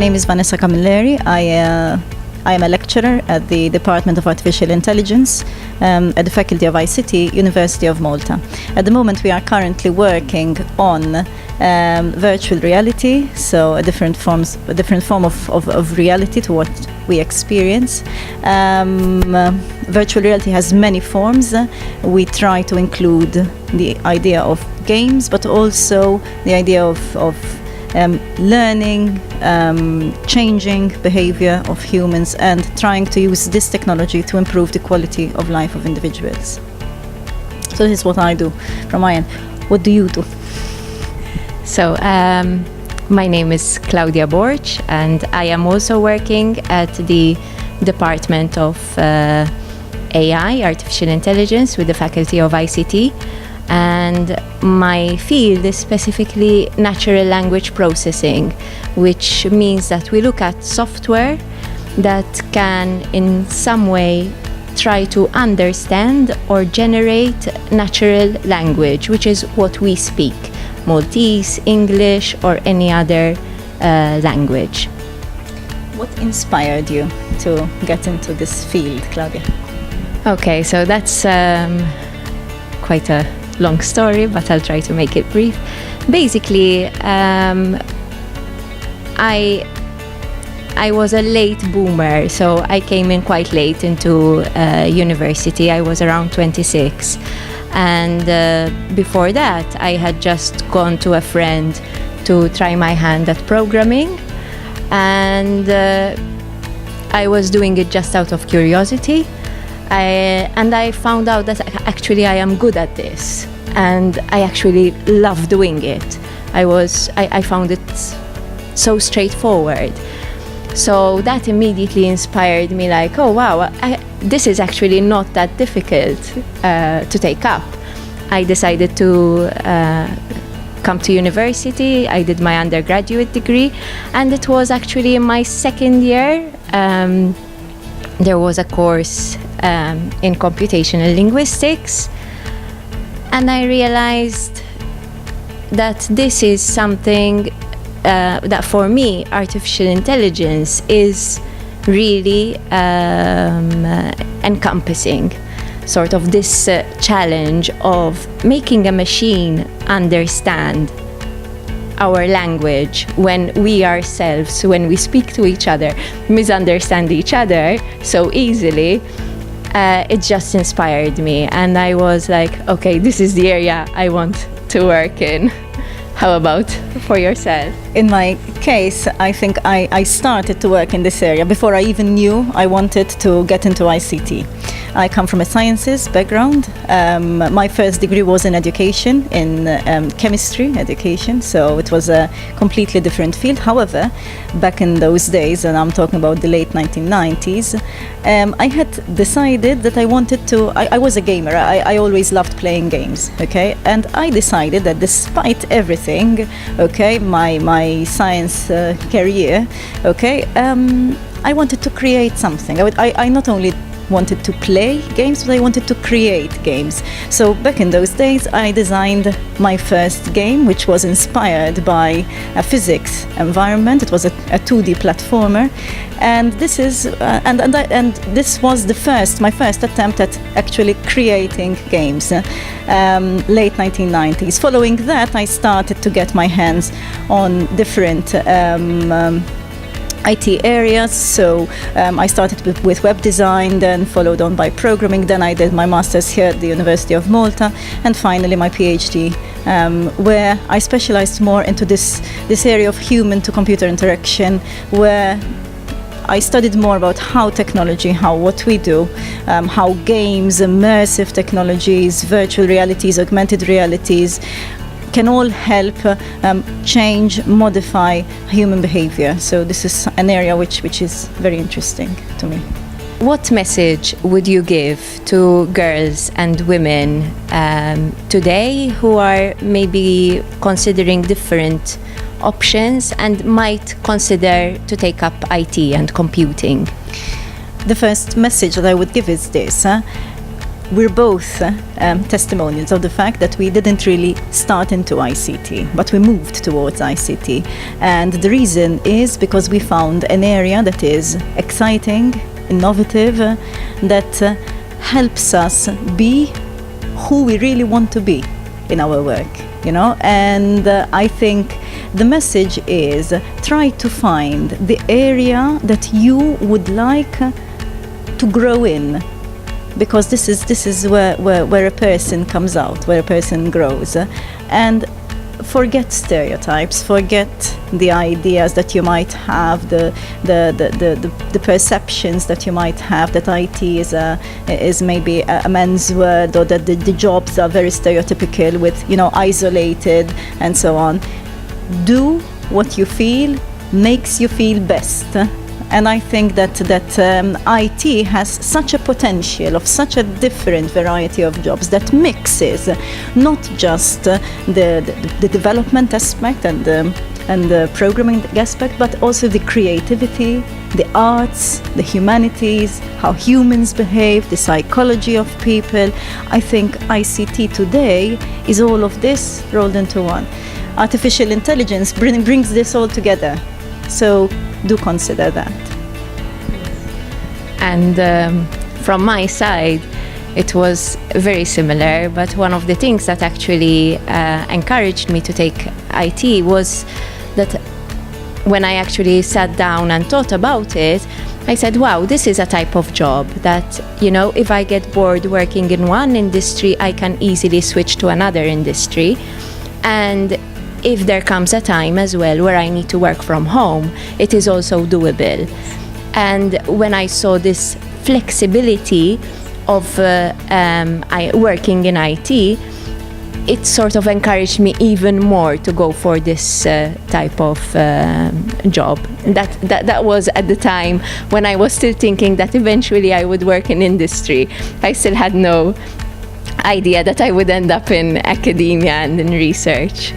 name is Vanessa Camilleri. I am a lecturer at the Department of Artificial Intelligence at the Faculty of ICT, University of Malta. At the moment, we are currently working on virtual reality, so a different form of reality to what we experience. Virtual reality has many forms. We try to include the idea of games, but also the idea of learning, changing behavior of humans, and trying to use this technology to improve the quality of life of individuals. So this is what I do from my end. What do you do? So my name is Claudia Borg, and I am also working at the Department of AI, Artificial Intelligence, with the Faculty of ICT. And my field is specifically natural language processing, which means that we look at software that can in some way try to understand or generate natural language, which is what we speak, Maltese, English, or any other language. What inspired you to get into this field, Claudia? Okay, so that's quite a long story, but I'll try to make it brief. Basically, I was a late boomer, so I came in quite late into university. I was around 26, and before that I had just gone to a friend to try my hand at programming, and I was doing it just out of curiosity. And I found out that actually I am good at this, and I actually love doing it. I found it so straightforward. So that immediately inspired me, like, oh wow, this is actually not that difficult to take up. I decided to come to university. I did my undergraduate degree, and it was actually in my second year. There was a course in computational linguistics, and I realized that this is something that for me, artificial intelligence is really encompassing, sort of this challenge of making a machine understand our language when we ourselves, when we speak to each other, misunderstand each other so easily. It just inspired me, and I was like, okay, this is the area I want to work in. How about for yourself? In my case, I think I started to work in this area before I even knew I wanted to get into ICT. I come from a sciences background. My first degree was in education, in chemistry education, so it was a completely different field. However, back in those days, and I'm talking about the late 1990s, I had decided that I wanted to, I was a gamer, I always loved playing games, okay? And I decided that despite everything, okay, my science career, okay, I wanted to create something. I not only wanted to play games, but I wanted to create games. So back in those days, I designed my first game, which was inspired by a physics environment. It was a 2D platformer, and this is and this was my first attempt at actually creating games. Late 1990s. Following that, I started to get my hands on different IT areas, so I started with web design, then followed on by programming, then I did my master's here at the University of Malta, and finally my PhD, where I specialized more into this area of human to computer interaction, where I studied more about how technology, what we do, how games, immersive technologies, virtual realities, augmented realities can all help change, modify human behavior. So this is an area which is very interesting to me. What message would you give to girls and women today who are maybe considering different options and might consider to take up IT and computing? The first message that I would give is this. we're both testimonials of the fact that we didn't really start into ICT, but we moved towards ICT. And the reason is because we found an area that is exciting, innovative, that helps us be who we really want to be in our work, and I think the message is try to find the area that you would like to grow in, because this is where a person comes out, where a person grows, and forget stereotypes, forget the ideas that you might have, the perceptions that you might have that IT is maybe a man's word, or that the jobs are very stereotypical with isolated and so on. Do what you feel makes you feel best. And I think that IT has such a potential of such a different variety of jobs that mixes not just the development aspect and the programming aspect, but also the creativity, the arts, the humanities, how humans behave, the psychology of people. I think ICT today is all of this rolled into one. Artificial intelligence brings this all together. So do consider that. And from my side, it was very similar, but one of the things that actually encouraged me to take IT was that when I actually sat down and thought about it, I said, wow, this is a type of job that, if I get bored working in one industry, I can easily switch to another industry. And if there comes a time as well where I need to work from home, it is also doable. And when I saw this flexibility of working in IT, it sort of encouraged me even more to go for this type of job. That was at the time when I was still thinking that eventually I would work in industry. I still had no idea that I would end up in academia and in research.